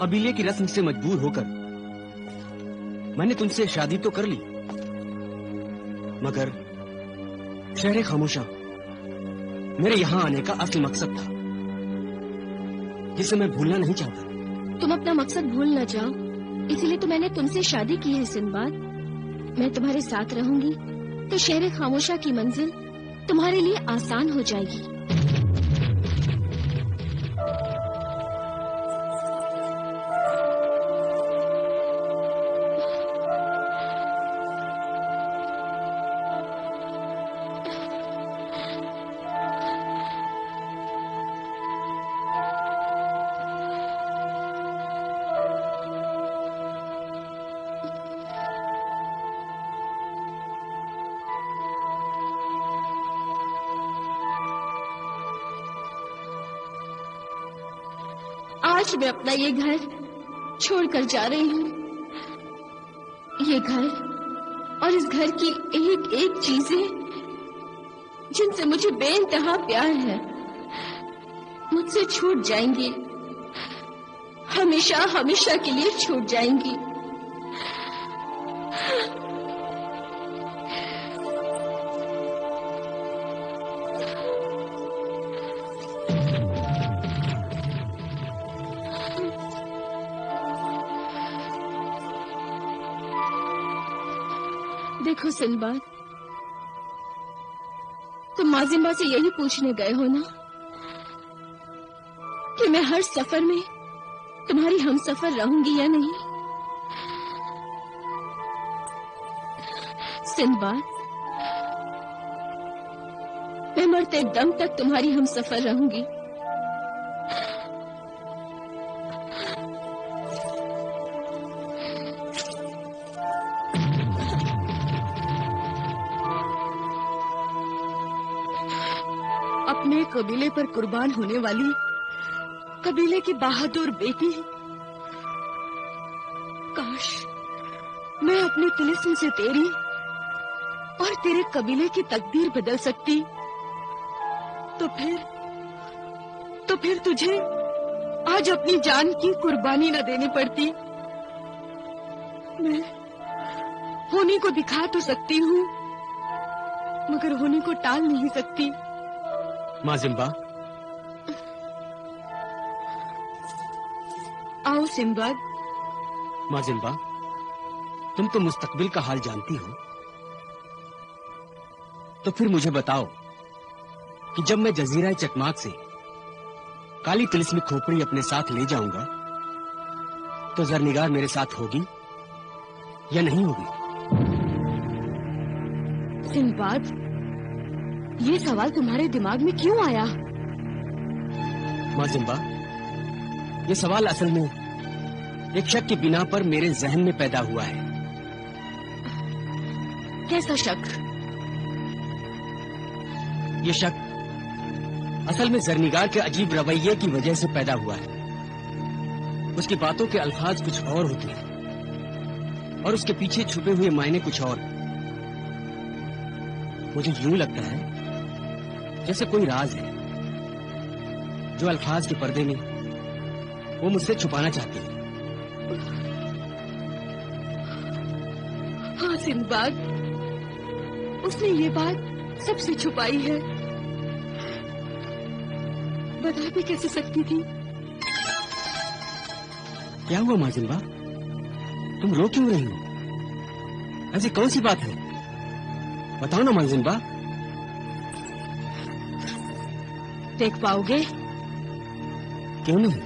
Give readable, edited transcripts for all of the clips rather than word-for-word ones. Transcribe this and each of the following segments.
कबीले की रस्म से मजबूर होकर मैंने तुमसे शादी तो कर ली, मगर शहर खामोशा मेरे यहाँ आने का असली मकसद था, जिसे मैं भूलना नहीं चाहता। तुम अपना मकसद भूल न जाओ, इसीलिए तो मैंने तुमसे शादी की है सिंदबाद। मैं तुम्हारे साथ रहूंगी तो शहर खामोशा की मंजिल तुम्हारे लिए आसान हो जाएगी। आज मैं अपना ये घर छोड़कर जा रही हूँ। ये घर और इस घर की एक एक चीजें जिनसे मुझे बेइंतहा प्यार है, मुझसे छूट जाएंगी, हमेशा हमेशा के लिए छूट जाएंगी। देखो सिंदबाद, तुम माजिम्बा से यही पूछने गए हो ना कि मैं हर सफर में तुम्हारी हमसफर रहूंगी या नहीं। सिंदबाद, मैं मरते दम तक तुम्हारी हमसफर रहूंगी। अपने कबीले पर कुर्बान होने वाली कबीले की बहादुर बेटी, काश मैं अपने तिलिस्म से तेरी और तेरे कबीले की तकदीर बदल सकती, तो फिर तुझे आज अपनी जान की कुर्बानी न देनी पड़ती। मैं होनी को दिखा तो सकती हूँ, मगर होने को टाल नहीं सकती। माजिम्बा, आओ सिंदबाद। माजिम्बा, तुम तो मुस्तकबिल का हाल जानती हो, तो फिर मुझे बताओ कि जब मैं जजीरा चकमाक से काली तिलिस्मी खोपड़ी अपने साथ ले जाऊंगा तो जरनिगार मेरे साथ होगी या नहीं होगी? सिंदबाद, ये सवाल तुम्हारे दिमाग में क्यों आया? माजिम्बा, ये सवाल असल में एक शक की बिना पर मेरे जहन में पैदा हुआ है। कैसा शक? ये शक असल में जरनिगार के अजीब रवैये की वजह से पैदा हुआ है। उसकी बातों के अल्फाज कुछ और होते हैं और उसके पीछे छुपे हुए मायने कुछ और। मुझे यूं लगता है जैसे कोई राज है जो अल्फाज के पर्दे में वो मुझसे छुपाना चाहती है। हाँ सिंदबाद, उसने ये बात सबसे छुपाई है। बता भी कैसे सकती थी? क्या हुआ माजिम्बा, तुम रो क्यों रही हो? ऐसी कौन सी बात है, बताओ ना माजिम्बा। देख पाओगे? क्यों नहीं?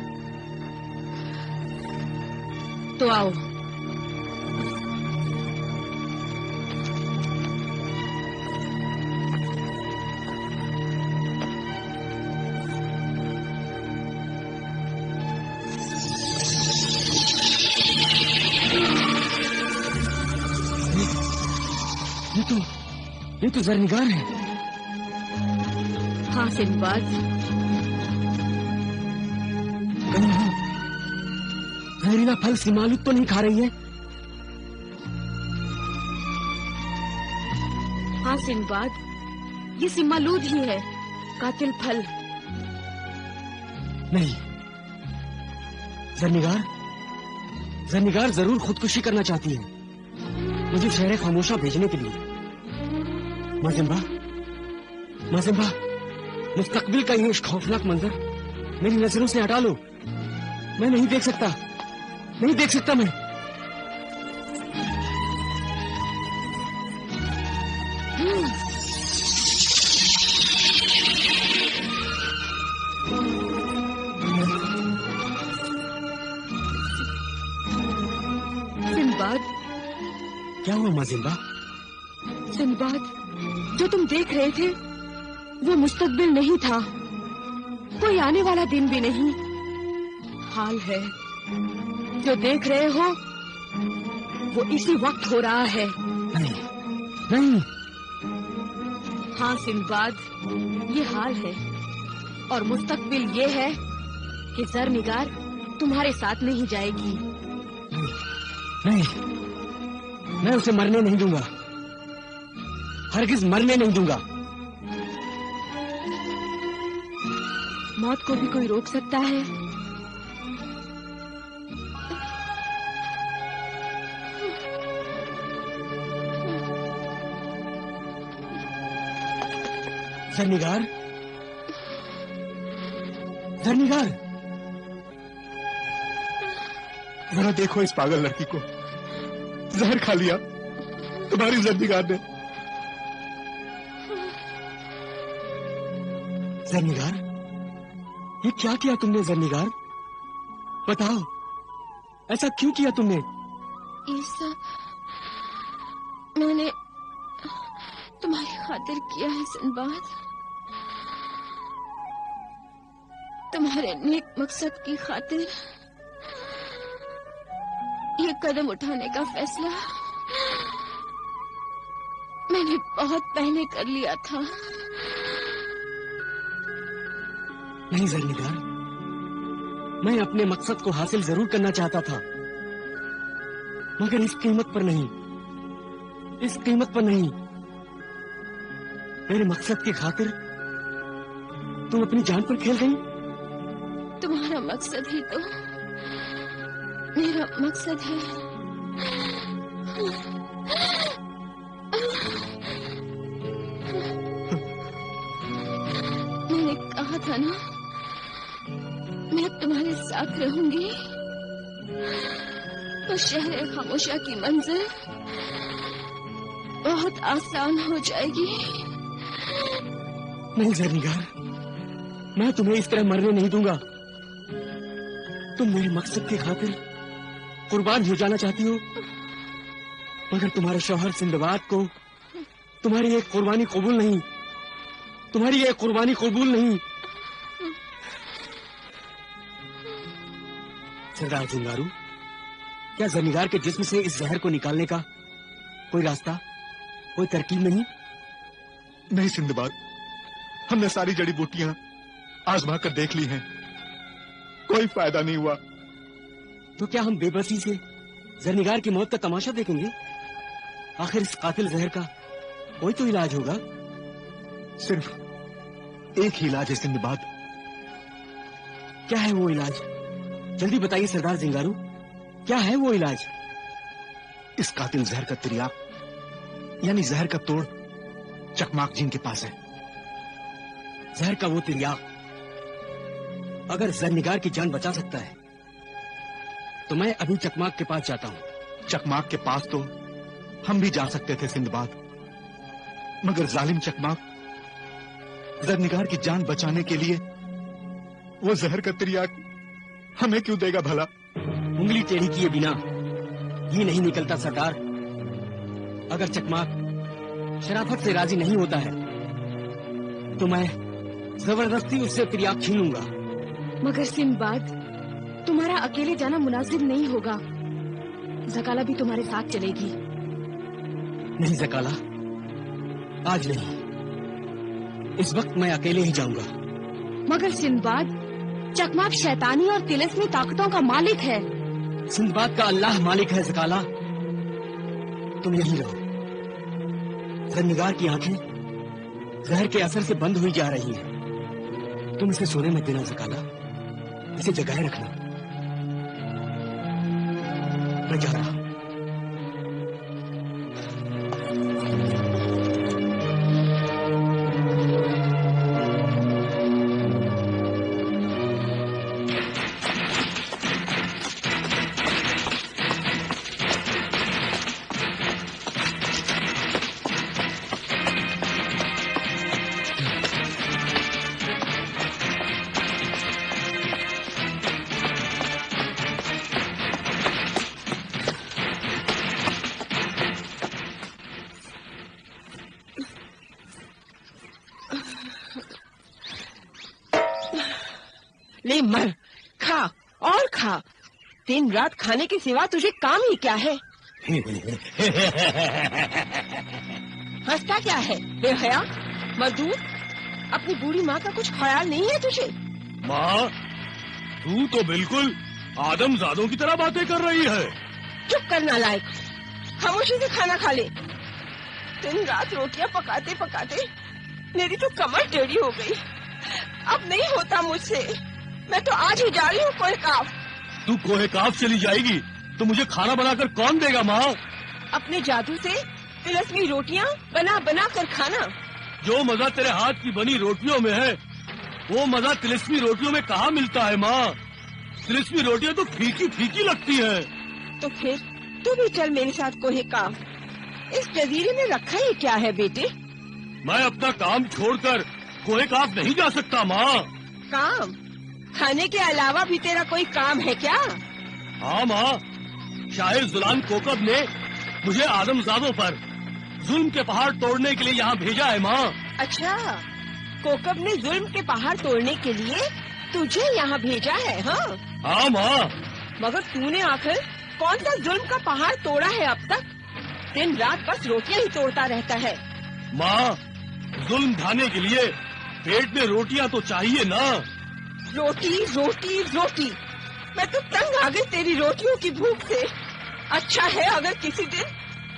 तो आओ। ये तो जरनिगार है। हाँ सिंदबाद, जहरीला फल सिमालुत तो नहीं खा रही है? हाँ सिंदबाद, ये सिमालूद ही है, कातिल फल। नहीं जरनिगार, जरनिगार जरूर खुदकुशी करना चाहती है मुझे शहर खामोशा भेजने के लिए। माजिम्बा, माजिम्बा, मुस्तकबिल का ये खौफनाक मंजर मेरी नजरों से हटा लो। मैं नहीं देख सकता, नहीं देख सकता मैं। सिंबाद, क्या हुआ माजिम्बा? सिंबाद, जो तुम देख रहे थे वो मुस्तकबिल नहीं था, कोई आने वाला दिन भी नहीं। हाल है, जो देख रहे हो वो इसी वक्त हो रहा है। नहीं, नहीं। हाँ सिंबाद, ये हाल है और मुस्तकबिल ये है कि जरनिगार तुम्हारे साथ नहीं जाएगी। नहीं, मैं उसे मरने नहीं दूंगा, हरगिज मरने नहीं दूंगा। मौत को भी कोई रोक सकता है? जरनिगार, जरनिगार, जरा देखो इस पागल लड़की को, जहर खा लिया तुम्हारी जरनिगार ने। जरनिगार, ये क्या किया तुमने जरनिगार? बताओ, ऐसा क्यों किया तुमने? ये सब मैंने तुम्हारी खातिर किया है सिंबाद, तुम्हारे नेक मकसद की खातिर। ये कदम उठाने का फैसला मैंने बहुत पहले कर लिया था। नहीं जरनिगार, मैं अपने मकसद को हासिल जरूर करना चाहता था, मगर इस कीमत पर नहीं, इस कीमत पर नहीं। मेरे मकसद की खातिर तुम अपनी जान पर खेल गई। तुम्हारा मकसद ही तो मेरा मकसद है। मैंने कहा था ना, मैं तुम्हारे साथ रहूंगी तो शहर खामोशा की मंजिल बहुत आसान हो जाएगी। नहीं जरनिगार, मैं तुम्हें इस तरह मरने नहीं दूंगा। तुम मेरे मकसद की खातिर कुर्बान हो जाना चाहती हो, मगर तुम्हारे शौहर सिंदबाद को तुम्हारी एक कुर्बानी कबूल नहीं, तुम्हारी एक कुर्बानी कबूल नहीं। सरदार जिंगारू, क्या जरनिगार के जिस्म से इस जहर को निकालने का कोई रास्ता, कोई तरकीब नहीं? नहीं सिंदबाद, हमने सारी जड़ी बूटियां आजमा कर देख ली हैं, कोई फायदा नहीं हुआ। तो क्या हम बेबसी से जरनिगार की मौत का तमाशा देखेंगे? आखिर इस कातिल जहर का कोई तो इलाज होगा। सिर्फ एक ही इलाज है सिंदबाद। क्या है वो इलाज? जल्दी बताइए सरदार जिंगारू, क्या है वो इलाज? इस कातिल जहर का तिरियाक यानी जहर का तोड़ चकमाक जिन के पास है। जहर का वो तिरियाक अगर जरनिगार की जान बचा सकता है तो मैं अभी चकमाक के पास जाता हूँ। चकमाक के पास तो हम भी जा सकते थे सिंदबाद, मगर जालिम चकमाक जरनिगार की जान बचाने के लिए वो जहर का तिरियाक हमें क्यों देगा भला? उंगली टेढ़ी किए बिना ये नहीं निकलता सरदार। अगर चकमाक शराफत से राजी नहीं होता है तो मैं जबरदस्ती उससे तिरियाक छीन लूंगा। मगर सिंबाद, तुम्हारा अकेले जाना मुनासिब नहीं होगा, जकाला भी तुम्हारे साथ चलेगी। नहीं जकाला, आज नहीं, इस वक्त मैं अकेले ही जाऊंगा। मगर सिंबाद, चकमाक शैतानी और तिलिस्मी ताकतों का मालिक है। सिंदबाद का अल्लाह मालिक है जकाला, तुम यहीं रहो। जरनिगार की आंखें जहर के असर से बंद हुई जा रही हैं। तुम इसे सोने मत देना जकाला, इसे जगाए रखना। मैं जा रहा हूं। ले मर, खा और खा। दिन रात खाने के सिवा तुझे काम ही क्या है? हंसता क्या है बेहया मजदूर? अपनी बूढ़ी माँ का कुछ ख्याल नहीं है तुझे? माँ, तू तो बिल्कुल आदमजादों की तरह बातें कर रही है। चुप कर नालायक, खामोशी से खाना खा ले। दिन रात रोटियां पकाते पकाते मेरी तो कमर टेढ़ी हो गई। अब नहीं होता मुझसे। मैं तो आज ही जा रही हूँ कोहेकाफ। तू कोहेकाफ चली जाएगी तो मुझे खाना बनाकर कौन देगा माँ? अपने जादू से तिलस्मी रोटियां बना बना कर खाना। जो मजा तेरे हाथ की बनी रोटियों में है, वो मजा तिलस्मी रोटियों में कहाँ मिलता है माँ? तिलस्मी रोटियां तो फीकी फीकी लगती हैं। तो फिर तू भी चल मेरे साथ कोहेकाफ। इस जजीरे में रखा ही क्या है बेटे? मैं अपना काम छोड़कर कोहेकाफ नहीं जा सकता माँ। काम? खाने के अलावा भी तेरा कोई काम है क्या? हाँ माँ, शायर जुलान कोकब ने मुझे आदमजादों पर जुल्म के पहाड़ तोड़ने के लिए यहाँ भेजा है माँ। अच्छा, कोकब ने जुल्म के पहाड़ तोड़ने के लिए तुझे यहाँ भेजा है? हाँ हाँ माँ। मगर तूने आखिर कौन सा जुल्म का पहाड़ तोड़ा है अब तक? दिन रात बस रोटियां ही तोड़ता रहता है। माँ, जुल्म ढाने के लिए पेट में रोटियां तो चाहिए ना। रोटी रोटी रोटी, मैं तो तंग आ गई तेरी रोटियों की भूख से। अच्छा है अगर किसी दिन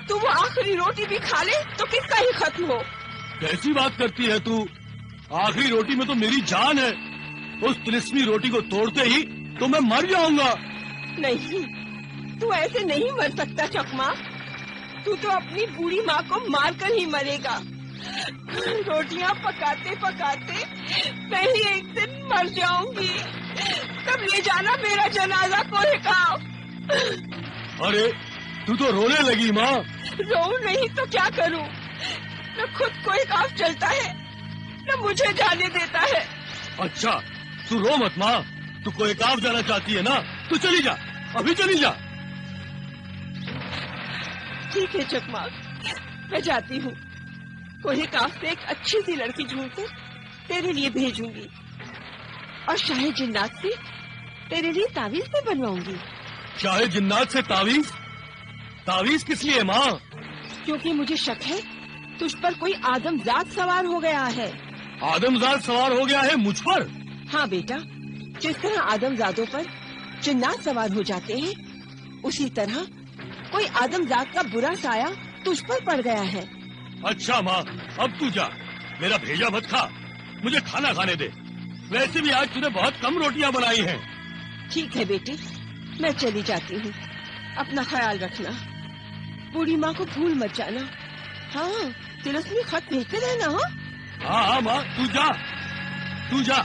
तू वो आखिरी रोटी भी खा ले तो किसका ही खत्म हो। कैसी बात करती है तू? आखिरी रोटी में तो मेरी जान है। उस तिलिस्मी रोटी को तोड़ते ही तो मैं मर जाऊंगा। नहीं, तू ऐसे नहीं मर सकता चकमा। तू तो अपनी बूढ़ी माँ को मारकर ही मरेगा। रोटियां पकाते पकाते मैं ही एक दिन मर जाऊंगी। तब ले जाना मेरा जनाजा कोहेकाफ। अरे तू तो रोने लगी माँ। रो नहीं तो क्या करूं? न खुद कोहेकाफ चलता है न मुझे जाने देता है। अच्छा, तू रो मत माँ। तू कोहेकाफ जाना चाहती है ना, तो चली जा, अभी चली जा। ठीक है चकमा, मैं जाती हूँ। कोहेकाफ से एक अच्छी सी लड़की ढूंढकर तेरे लिए भेजूंगी और शाही जिन्नात से तेरे लिए तावीज भी बनवाऊंगी। शाही जिन्नात से तावीज? तावीज किस लिए माँ? क्योंकि मुझे शक है तुझ पर कोई आदमजात सवार हो गया है। आदमजात सवार हो गया है मुझ पर? हाँ बेटा, जिस तरह आदमजादों पर जिन्नात सवार हो जाते हैं, उसी तरह कोई आदमजात का बुरा साया तुझ पर पड़ गया है। अच्छा माँ, अब तू जा, मेरा भेजा मत खा, मुझे खाना खाने दे। वैसे भी आज तूने बहुत कम रोटियां बनाई हैं। ठीक है बेटी, मैं चली जाती हूँ। अपना ख्याल रखना, बूढ़ी माँ को भूल मत जाना। हाँ, तिलस्मी खत भेजते रहना। हाँ हाँ माँ, तू जा, तू जा।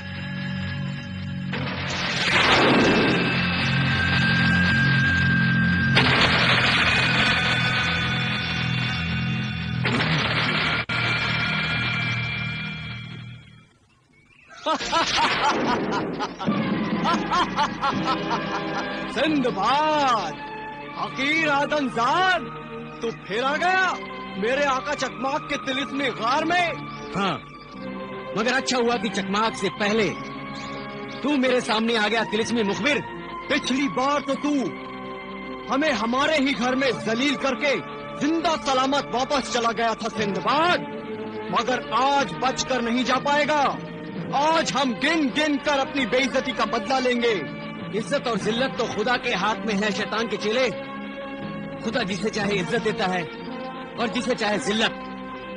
सिंदबाद, हकीर आदमजाद, तू फिर आ गया मेरे आका चकमाक के तिलिस्मी गार में। हाँ, मगर अच्छा हुआ कि चकमाक से पहले तू मेरे सामने आ गया तिलिस्मी मुखबिर। पिछली बार तो तू हमें हमारे ही घर में जलील करके जिंदा सलामत वापस चला गया था सिंदबाद, मगर आज बचकर नहीं जा पाएगा। आज हम गिन गिन कर अपनी बेइज्जती का बदला लेंगे। इज्जत और जिल्लत तो खुदा के हाथ में है शैतान के चेले। खुदा जिसे चाहे इज्जत देता है और जिसे चाहे जिल्लत।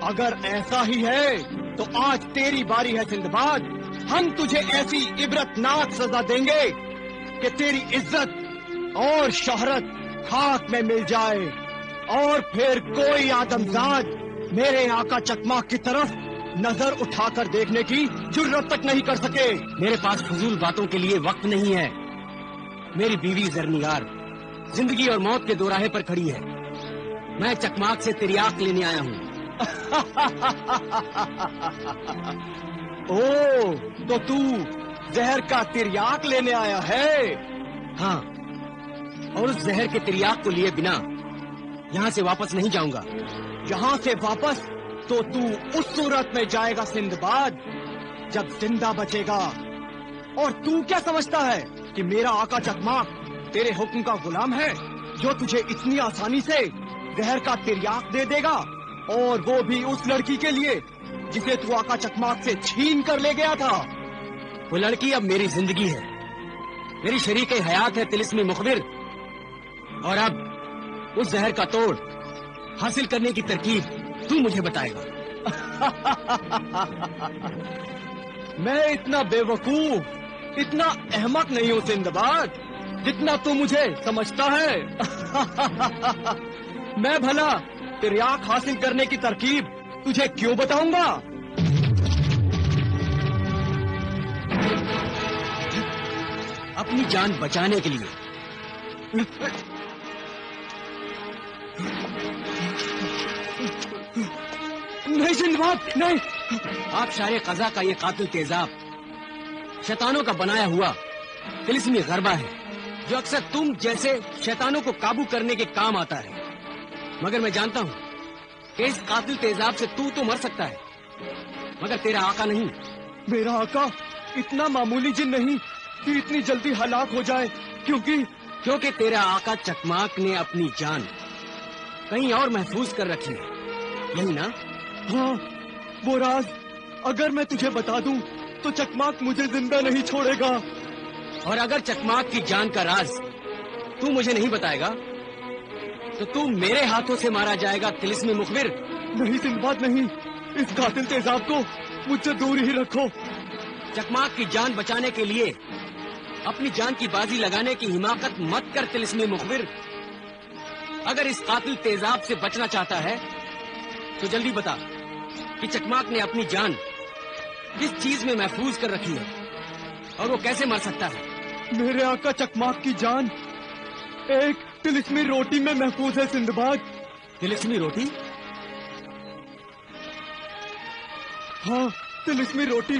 अगर ऐसा ही है तो आज तेरी बारी है सिंदबाद। हम तुझे ऐसी इबरतनाक सजा देंगे कि तेरी इज्जत और शोहरत खाक में मिल जाए और फिर कोई आदमजाद मेरे आका चकमाक की तरफ नजर उठाकर देखने की जुर्रत तक नहीं कर सके। मेरे पास फजूल बातों के लिए वक्त नहीं है। मेरी बीवी जरनिगार जिंदगी और मौत के दोराहे पर खड़ी है। मैं चकमाक से तिर्याक लेने आया हूँ। ओ, तो तू जहर का तिर्याक लेने आया है? हाँ, और उस जहर के तिर्याक को लिए बिना यहाँ से वापस नहीं जाऊंगा। यहाँ से वापस तो तू उस सूरत में जाएगा सिंदबाद जब जिंदा बचेगा। और तू क्या समझता है कि मेरा आका चकमाक तेरे हुक्म का गुलाम है, जो तुझे इतनी आसानी से जहर का तिर्याक दे देगा, और वो भी उस लड़की के लिए जिसे तू आका चकमाक से छीन कर ले गया था। वो लड़की अब मेरी जिंदगी है, मेरी शरीके हयात है तिलिस्मी मुखबिर। और अब उस जहर का तोड़ हासिल करने की तरकीब तू मुझे बताएगा। मैं इतना बेवकूफ, इतना अहमक नहीं हूँ सिंदबाद जितना तू मुझे समझता है। मैं भला तिर्याक हासिल करने की तरकीब तुझे क्यों बताऊंगा? अपनी जान बचाने के लिए। नहीं सिंदबाद, नहीं। आप शारे कज़ा का ये कातिल तेजाब शैतानों का बनाया हुआ तिलिस्मी गरबा है, जो अक्सर तुम जैसे शैतानों को काबू करने के काम आता है। मगर मैं जानता हूँ कि इस कातिल तेजाब से तू तो मर सकता है, मगर तेरा आका नहीं। मेरा आका इतना मामूली जिन नहीं कि इतनी जल्दी हलाक हो जाए, क्योंकि तेरा आका चकमाक ने अपनी जान कहीं और महफूज कर रखी है, यही ना? हाँ, वो राज अगर मैं तुझे बता दूं तो चकमाक मुझे जिंदा नहीं छोड़ेगा। और अगर चकमाक की जान का राज तू मुझे नहीं बताएगा तो तू मेरे हाथों से मारा जाएगा तिलिस्मी मुखबिर। नहीं सिंदबाद, नहीं। इस कातिल तेजाब को मुझसे दूर ही रखो। चकमाक की जान बचाने के लिए अपनी जान की बाजी लगाने की हिमाकत मत कर तिलिस्मी मुखबिर। अगर इस कातिल तेजाब से बचना चाहता है तो जल्दी बता कि चकमाक ने अपनी जान किस चीज में महफूज कर रखी है और वो कैसे मर सकता है। मेरे आका चकमाक की जान एक तिलिस्मी रोटी में महफूज है सिंदबाद। तिलिस्मी रोटी? हाँ, तिलिस्मी रोटी।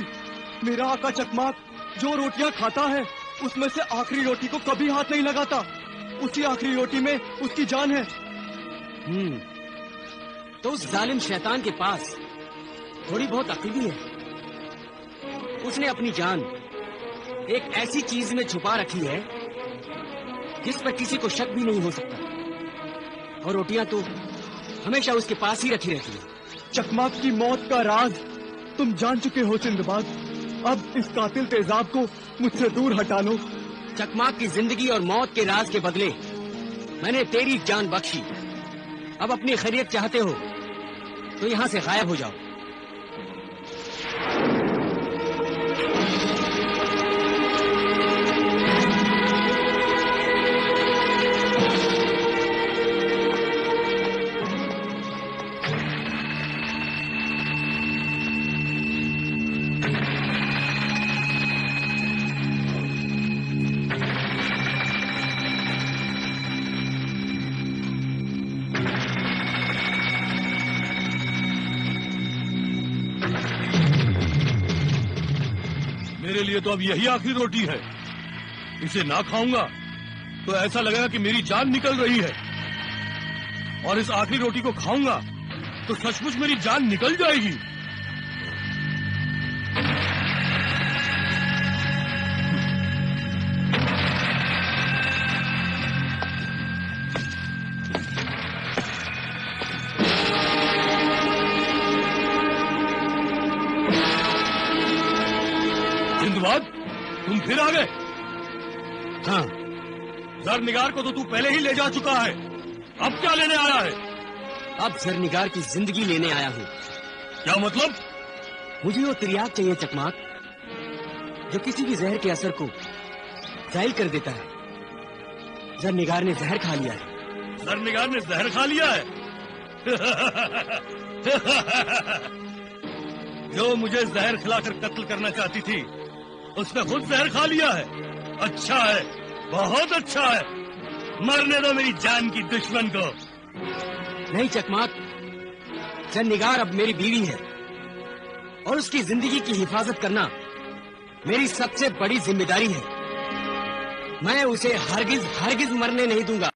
मेरा आका चकमाक जो रोटियां खाता है उसमें से आखिरी रोटी को कभी हाथ नहीं लगाता। उसी आखिरी रोटी में उसकी जान है। तो उस जालिम शैतान के पास थोड़ी बहुत अक्ल भी है। उसने अपनी जान एक ऐसी चीज में छुपा रखी है जिस पर किसी को शक भी नहीं हो सकता, और रोटियां तो हमेशा उसके पास ही रखी रहती है। चकमाक की मौत का राज तुम जान चुके हो सिंदबाद। अब इस कातिल तेजाब को मुझसे दूर हटा लो। चकमाक की जिंदगी और मौत के राज के बदले मैंने तेरी जान बख्शी। अब अपनी खैरियत चाहते हो तो यहाँ से गायब हो जाओ। मेरे लिए तो अब यही आखिरी रोटी है। इसे ना खाऊंगा तो ऐसा लगेगा कि मेरी जान निकल रही है, और इस आखिरी रोटी को खाऊंगा तो सचमुच मेरी जान निकल जाएगी। सिंदबाद, तुम फिर आ गए? हाँ, जरनिगार को तो तू पहले ही ले जा चुका है, अब क्या लेने आया है? अब जरनिगार की जिंदगी लेने आया हूँ। क्या मतलब? मुझे वो तिर्याक चाहिए चकमाक, जो किसी भी जहर के असर को जाहिल कर देता है। जरनिगार ने जहर खा लिया है, जरनिगार ने जहर खा लिया है। जो मुझे जहर खिलाकर कत्ल करना चाहती थी, उसने खुद जहर खा लिया है। अच्छा है, बहुत अच्छा है। मरने दो मेरी जान की दुश्मन को। नहीं चकमाक, जरनिगार अब मेरी बीवी है और उसकी जिंदगी की हिफाजत करना मेरी सबसे बड़ी जिम्मेदारी है। मैं उसे हरगिज हरगिज मरने नहीं दूंगा।